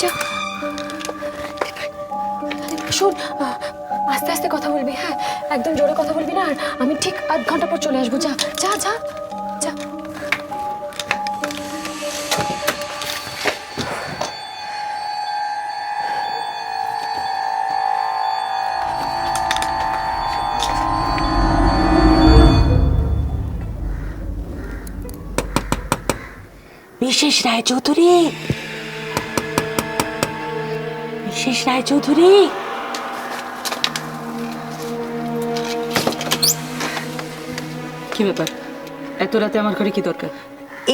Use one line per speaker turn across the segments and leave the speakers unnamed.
যা শোন, আস্তে আস্তে কথা বলবি, হ্যাঁ একদম জোরে কথা বলবি না। আর আমি ঠিক আধ ঘন্টা পর চলে আসবো। যা যা যা যা।
বিশেষ রায়চৌধুরী, বিশেষ রায়চৌধুরী,
কি ব্যাপার? এত রাতে আমার ঘরে কি দরকার?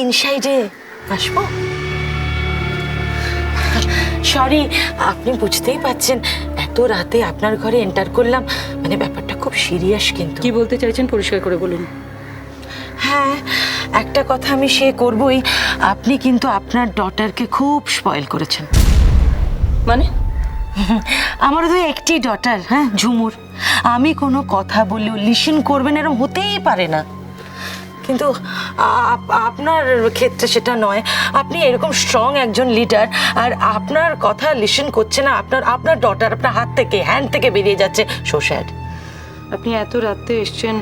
ইনসাইডে আসবো? সরি, আপনি বুঝতেই পারছেন এত রাতে আপনার ঘরে এন্টার করলাম, মানে ব্যাপারটা খুব সিরিয়াস। কিন্তু
কি বলতে চাইছেন পরিষ্কার করে বলুন।
হ্যাঁ, একটা কথা আমি সে করবই, আপনি কিন্তু আপনার ডটারকে খুব স্পয়েল করেছেন।
মানে?
আমারও তো একটি ডটার, হ্যাঁ ঝুমুর। আমি কোনো কথা বললেও লিসেন করবেন এরকম হতেই পারে না, কিন্তু আপনার ক্ষেত্রে সেটা নয়। আপনি এরকম স্ট্রং একজন লিডার, আর আপনার কথা লিসেন করছে না আপনার ডটার, আপনার হাত থেকে হ্যান্ড থেকে বেরিয়ে যাচ্ছে। So sad.
আপনি এত রাতে এসছেন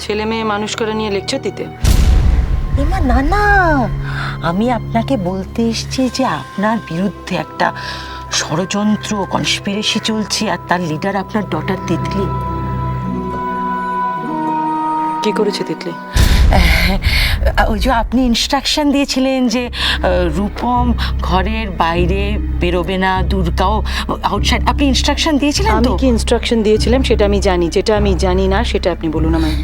ছেলে মেয়ে মানুষ করে নিয়ে লেকচার দিতে?
এমা না না, আমি আপনাকে বলতে এসেছি যে আপনার বিরুদ্ধে একটা ষড়যন্ত্র কনস্পিরেসি চলছে, আর তার লিডার আপনার ডটার তিতলি।
কি করেছে তিতলি?
ওই যে আপনি ইনস্ট্রাকশন দিয়েছিলেন যে রূপম ঘরের বাইরে বেরোবে না, দুর্গাও আউটসাইড, আপনি ইনস্ট্রাকশন দিয়েছিলেন
আমি
তো?
কি ইনস্ট্রাকশন দিয়েছিলাম সেটা আমি জানি, যেটা আমি জানি না সেটা আপনি বলুন আমায়।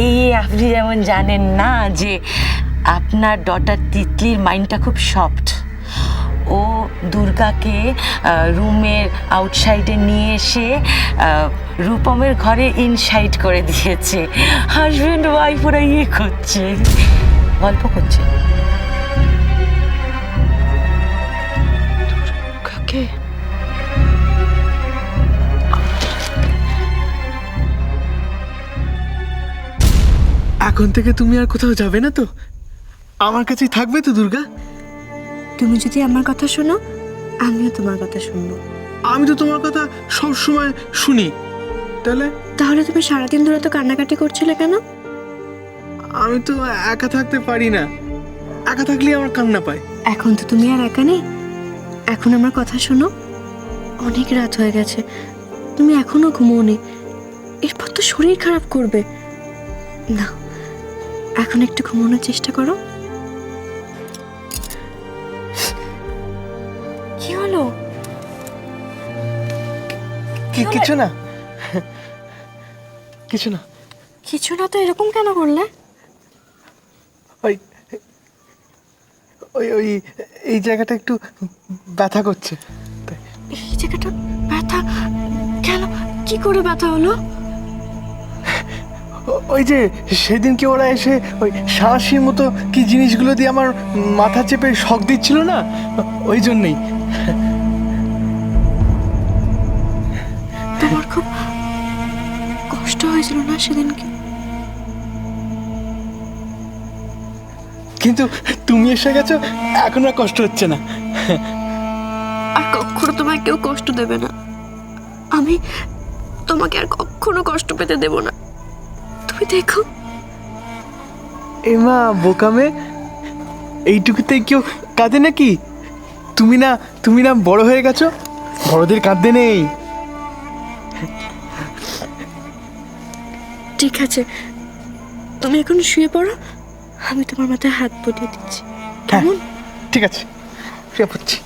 এই আপনি যেমন জানেন না যে আপনার ডটার তিতলির মাইন্ডটা খুব সফট। ও দুর্গাকে রুমের আউটসাইডে নিয়ে এসে রূপমের ঘরে ইনসাইড করে দিয়েছে। হাজব্যান্ড ওয়াইফ ওরা ইয়ে করছে, গল্প করছে।
কাকে?
এখন থেকে তুমি আর কোথাও যাবে না তো? আমার কাছেই থাকবে তো দুর্গা?
তুমি যদি আমার কথা শোনো, আমিও তোমার কথা শুনবো।
আমি তো তোমার কথা সব সময় শুনি।
তাহলে তুমি সারাদিন ধরে তো কান্নাকাটি করছিলে কেন?
আমি তো একা থাকতে পারি না, একা থাকলেই আমার কান্না পায়।
এখন তো তুমি আর একা নেই, এখন আমার কথা শোনো। অনেক রাত হয়ে গেছে, তুমি এখনো ঘুমোওনি, এরপর তো শরীর খারাপ করবে না। এখন একটু ঘুমানোর চেষ্টা করো। কি হলো?
কিছু না, কিছু না।
কিছু না তো এরকম কেন করলে?
ওই ওই ওই এই জায়গাটা একটু ব্যথা করছে।
এই জায়গাটা ব্যথা কেন? কি করে ব্যথা হলো?
ওই যে সেদিনকে ওরা এসে ওই সাঁড়াশির মতো কি জিনিসগুলো দিয়ে আমার মাথা চেপে শক দিচ্ছিল না, ওই জন্যই।
তোমার খুব কষ্ট হয়েছিল না সেদিনকে?
কিন্তু তুমি এসে গেছো, এখন আর কষ্ট হচ্ছে না।
আর কখনো তোমায় কেউ কষ্ট দেবে না, আমি তোমাকে আর কখনো কষ্ট পেতে দেব না। তুমি দেখো।
এমা বোকামে, এইটুকুতে কেউ কাঁদে নাকি? তুমি না বড় হয়ে গেছো, বড়দের কাঁদতে নেই।
ঠিক আছে, তুমি এখন শুয়ে পড়ো, আমি তোমার মাথায় হাত বুলিয়ে দিচ্ছি, কেমন?
ঠিক আছে, শুয়ে পড়ছি।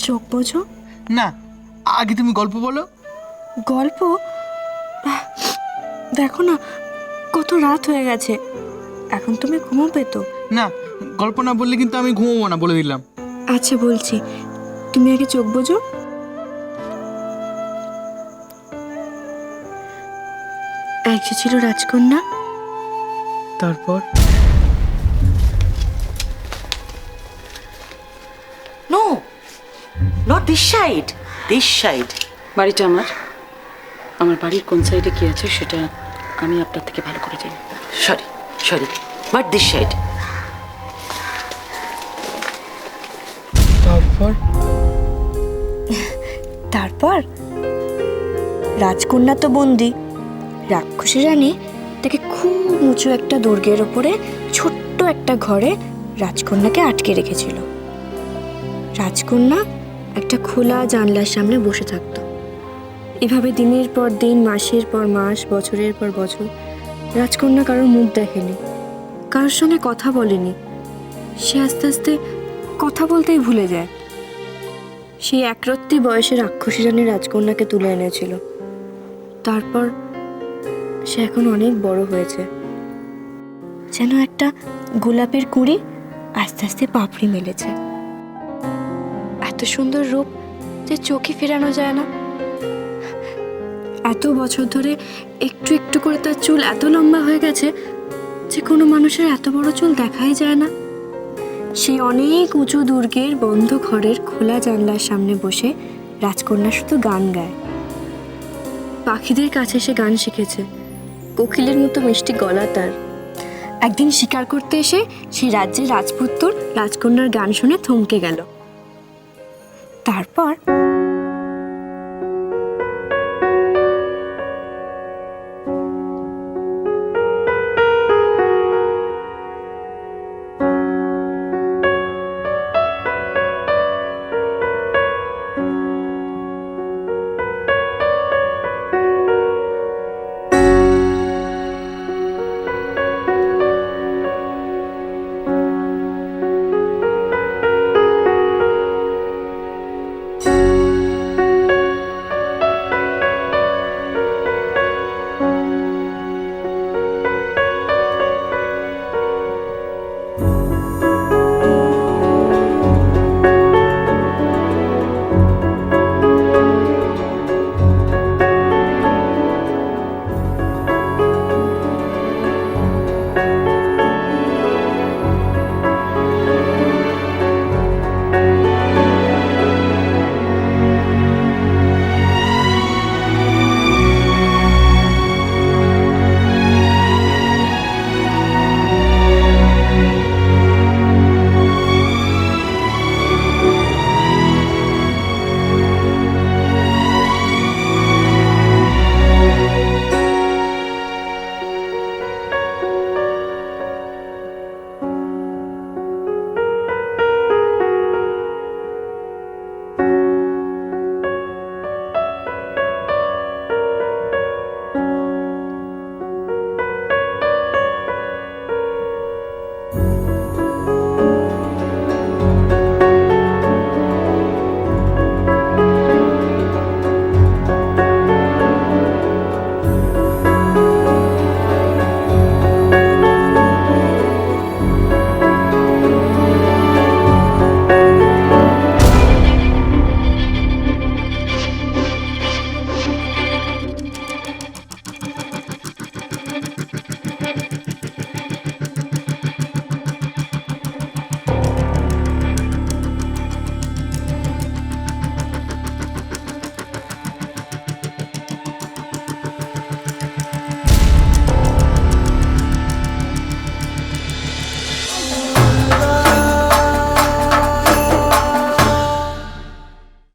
চোখ বোঝো।
না, আগে তুমি গল্প বলো।
গল্প? দেখো না কত রাত হয়ে গেছে, এখন তুমি ঘুমোবে তো?
না, গল্প না বললে কিন্তু আমি ঘুমোবো না, বলে দিলাম।
আচ্ছা বলছি, তুমি আগে চোখ বোঝো। এক যে ছিল রাজকন্যা,
তারপর
no, not this side, this side.
বাড়িটা আমার বাড়ির কোন সাইডে কি আছে সেটা আমি আপনার থেকে ভালো করে জানি।
Sorry sorry, but this side.
তারপর
তারপর রাজকন্যা তো বন্দি, রাক্ষসী রানী তাকে খুব উঁচু একটা দুর্গের ওপরে ছোট্ট একটা ঘরে রাজকন্যাকে আটকে রেখেছিল। রাজকন্যা একটা খোলা জানলার সামনে বসে থাকতো। এভাবে দিনের পর দিন, মাসের পর মাস, বছরের পর বছর রাজকন্যা কারোর মুখ দেখেনি, কারোর সঙ্গে কথা বলেনি। সে আস্তে আস্তে কথা বলতেই ভুলে যায়। সেই একরত্তি বয়সে রাক্ষসী রানী রাজকন্যাকে তুলে এনেছিল। তারপর সে এখন অনেক বড় হয়েছে, যেন একটা গোলাপের কুঁড়ি আস্তে আস্তে পাপড়ি মেলেছে। এত সুন্দর রূপ যে চোখে ফেরানো যায় না। এত বছর ধরে একটু একটু করে তার চুল এত লম্বা হয়ে গেছে যে কোনো মানুষের এত বড় চুল দেখাই যায় না। সেই অনেক উঁচু দুর্গের বন্ধ ঘরের খোলা জানলার সামনে বসে রাজকন্যা শুধু গান গায়। পাখিদের কাছে সে গান শিখেছে, কোকিলের মতো মিষ্টি গলা তার। একদিন শিকার করতে এসে সেই রাজ্যের রাজপুত্তর রাজকন্যার গান শুনে থমকে গেল। তারপর